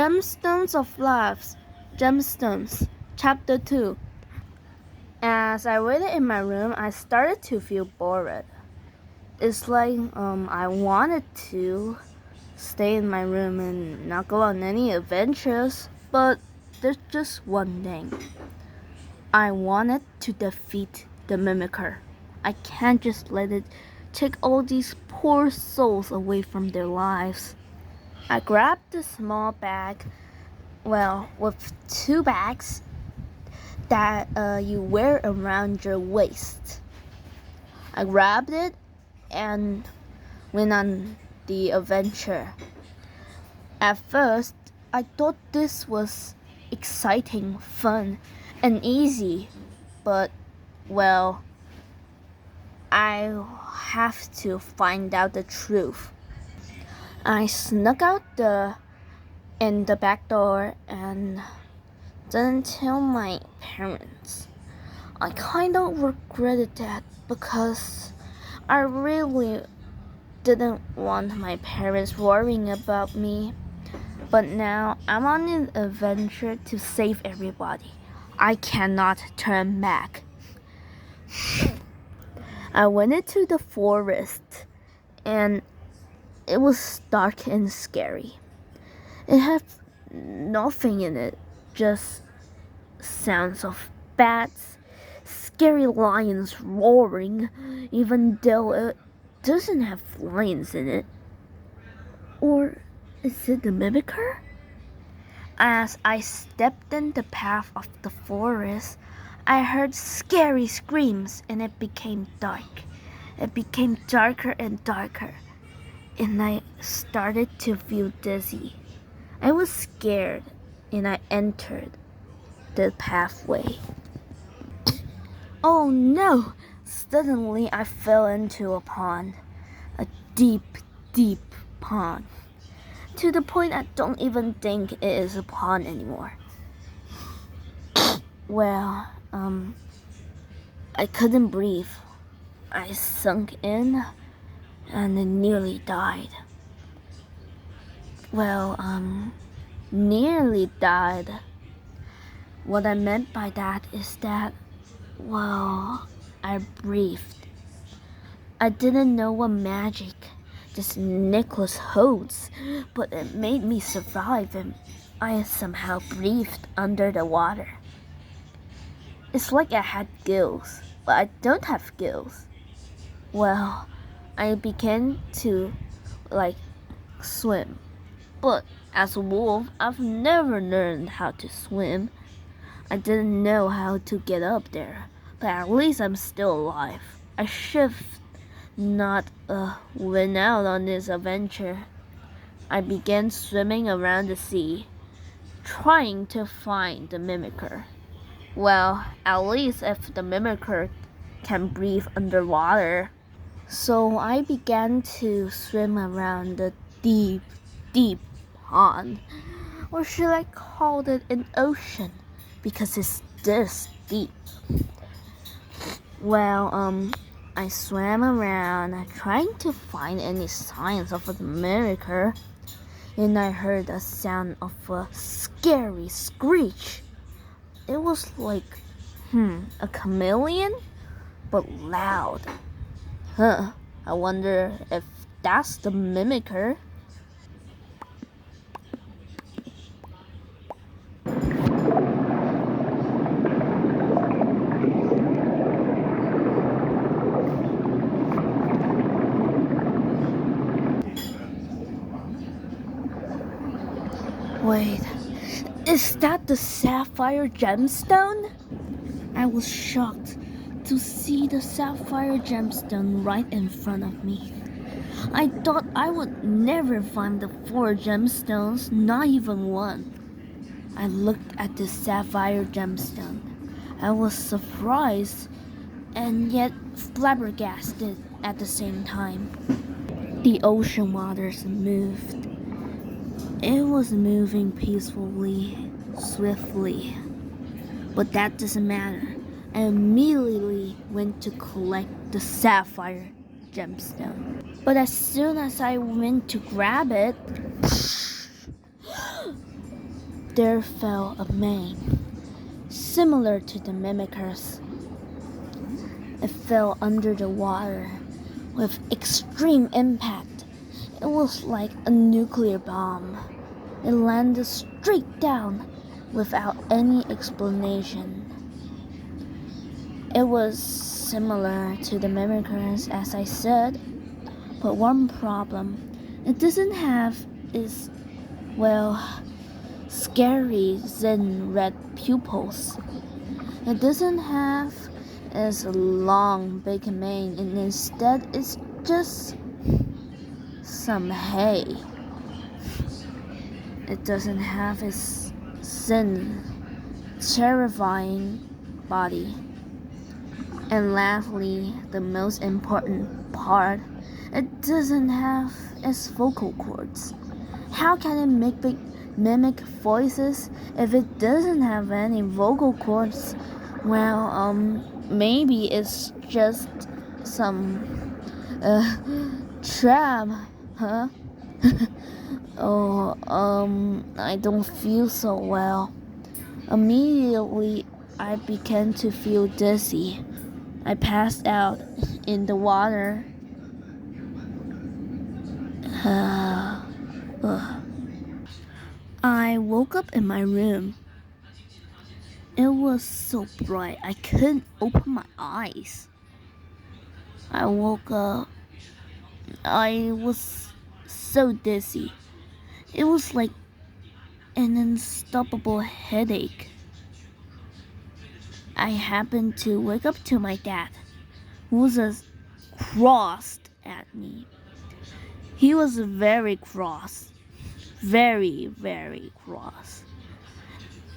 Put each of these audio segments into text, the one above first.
Gemstones of Lives, Gemstones, Chapter 2. As I waited in my room, I started to feel bored. It's like I wanted to stay in my room and not go on any adventures, but there's just one thing. I wanted to defeat the Mimicker. I can't just let it take all these poor souls away from their lives. I grabbed a small bag, with 2 bags that you wear around your waist. I grabbed it and went on the adventure. At first, I thought this was exciting, fun, and easy, but, I have to find out the truth. I snuck out in the back door and didn't tell my parents. I kind of regretted that because I really didn't want my parents worrying about me. But now I'm on an adventure to save everybody. I cannot turn back. I went into the forest and it was dark and scary. It had nothing in it, just sounds of bats, scary lions roaring, even though it doesn't have lions in it. Or is it the Mimicker? As I stepped in the path of the forest, I heard scary screams and it became dark. It became darker and darker, and I started to feel dizzy. I was scared and I entered the pathway. Oh no! Suddenly I fell into a pond. A deep, deep pond. To the point I don't even think it is a pond anymore. I couldn't breathe. I sunk in and I nearly died. Nearly died. What I meant by that is that, I breathed. I didn't know what magic this necklace holds, but it made me survive and I somehow breathed under the water. It's like I had gills, but I don't have gills. I began to, swim. But as a wolf, I've never learned how to swim. I didn't know how to get up there, but at least I'm still alive. I should not went out on this adventure. I began swimming around the sea, trying to find the Mimicker. At least if the Mimicker can breathe underwater. So I began to swim around the deep, deep pond. Or should I call it an ocean? Because it's this deep. I swam around trying to find any signs of a Mimicker, and I heard a sound of a scary screech. It was like, a chameleon, but loud. I wonder if that's the Mimicker. Wait, is that the sapphire gemstone? I was shocked to see the sapphire gemstone right in front of me. I thought I would never find the 4 gemstones, not even one. I looked at the sapphire gemstone. I was surprised and yet flabbergasted at the same time. The ocean waters moved. It was moving peacefully, swiftly. But that doesn't matter. I immediately went to collect the sapphire gemstone. But as soon as I went to grab it, there fell a mane, similar to the mimickers. It fell under the water with extreme impact. It was like a nuclear bomb. It landed straight down without any explanation. It was similar to the mimickers, as I said, but one problem it doesn't have is, scary thin red pupils. It doesn't have its long big mane, and instead it's just some hay. It doesn't have its thin, terrifying body. And lastly, the most important part, it doesn't have its vocal cords. How can it mimic voices if it doesn't have any vocal cords? Maybe it's just some trap, huh? I don't feel so well. Immediately, I began to feel dizzy. I passed out in the water. I woke up in my room. It was so bright I couldn't open my eyes. I woke up. I was so dizzy. It was like an unstoppable headache. I happened to wake up to my dad, who was cross at me. He was very cross. Very, very cross.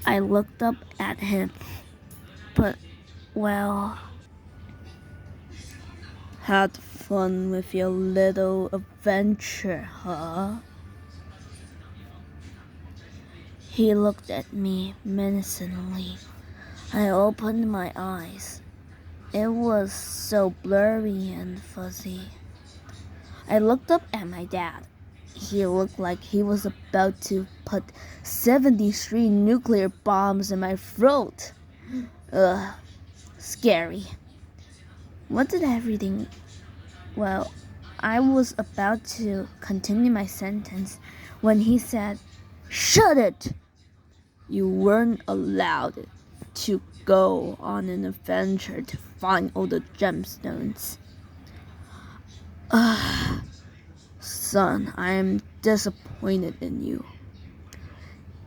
I looked up at him, but, had fun with your little adventure, huh? He looked at me menacingly. I opened my eyes. It was so blurry and fuzzy. I looked up at my dad. He looked like he was about to put 73 nuclear bombs in my throat. Scary. What did everything... I was about to continue my sentence when he said, "Shut it! You weren't allowed to go on an adventure to find all the gemstones." Son, I am disappointed in you.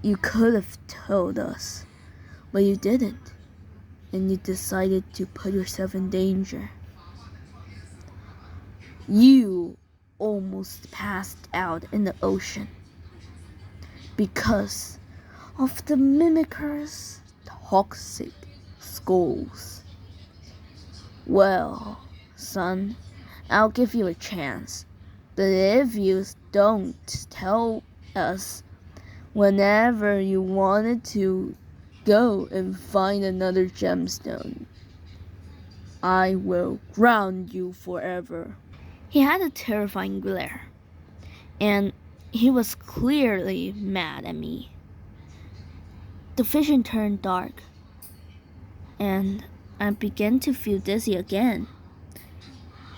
You could have told us, but you didn't, and you decided to put yourself in danger. You almost passed out in the ocean because of the mimickers' toxic skulls. Well, son, I'll give you a chance, but if you don't tell us whenever you wanted to go and find another gemstone, I will ground you forever. He had a terrifying glare, and he was clearly mad at me. The vision turned dark, and I began to feel dizzy again.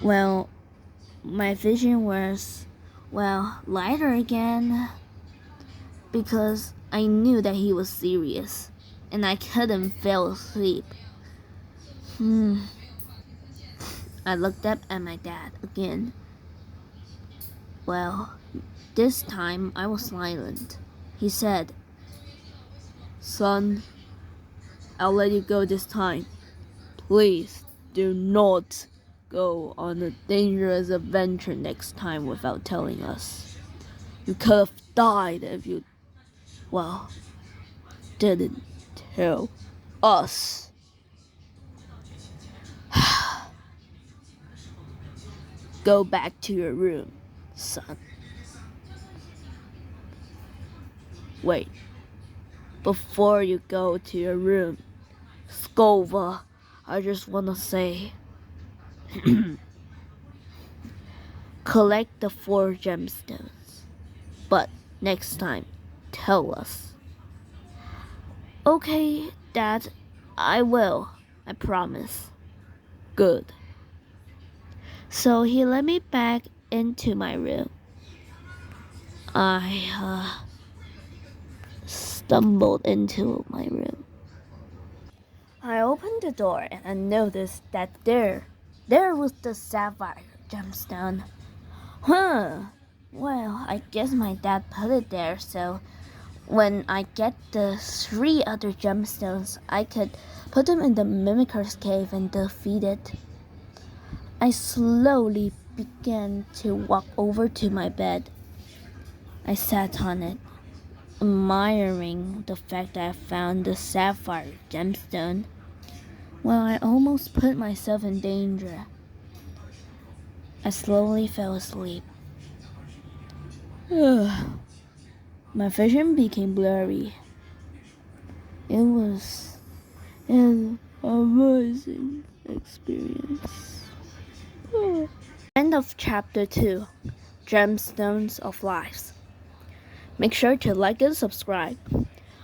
My vision was, lighter again, because I knew that he was serious, and I couldn't fall asleep. I looked up at my dad again. This time I was silent. He said, "Son, I'll let you go this time. Please do not go on a dangerous adventure next time without telling us. You could have died if you, didn't tell us." Go back to your room, son. Wait, before you go to your room, Skova, I just want to say, collect the 4 gemstones, but next time, tell us. Okay, Dad, I will. I promise. Good. So he let me back into my room. I stumbled into my room. I opened the door and I noticed that there was the sapphire gemstone. Well, I guess my dad put it there so when I get the 3 other gemstones, I could put them in the Mimicer's cave and defeat it. I slowly began to walk over to my bed. I sat on it, admiring the fact that I found the sapphire gemstone. Well, I almost put myself in danger. I slowly fell asleep. My vision became blurry. It was an amazing experience. End of chapter 2, Gemstones of Lives. Make sure to like and subscribe.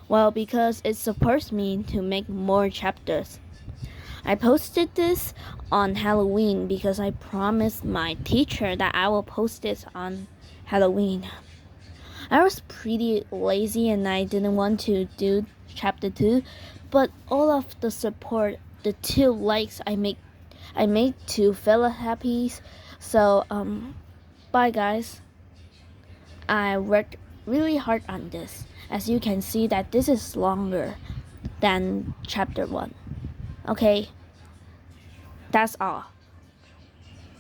Well, because it supports me to make more chapters. I posted this on Halloween because I promised my teacher that I will post this on Halloween. I was pretty lazy and I didn't want to do chapter 2, but all of the support, the 2 likes I made to 𝚓𝚅, so bye guys. I worked really hard on this. As you can see that this is longer than chapter 1. Okay, that's all.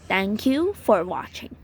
Thank you for watching.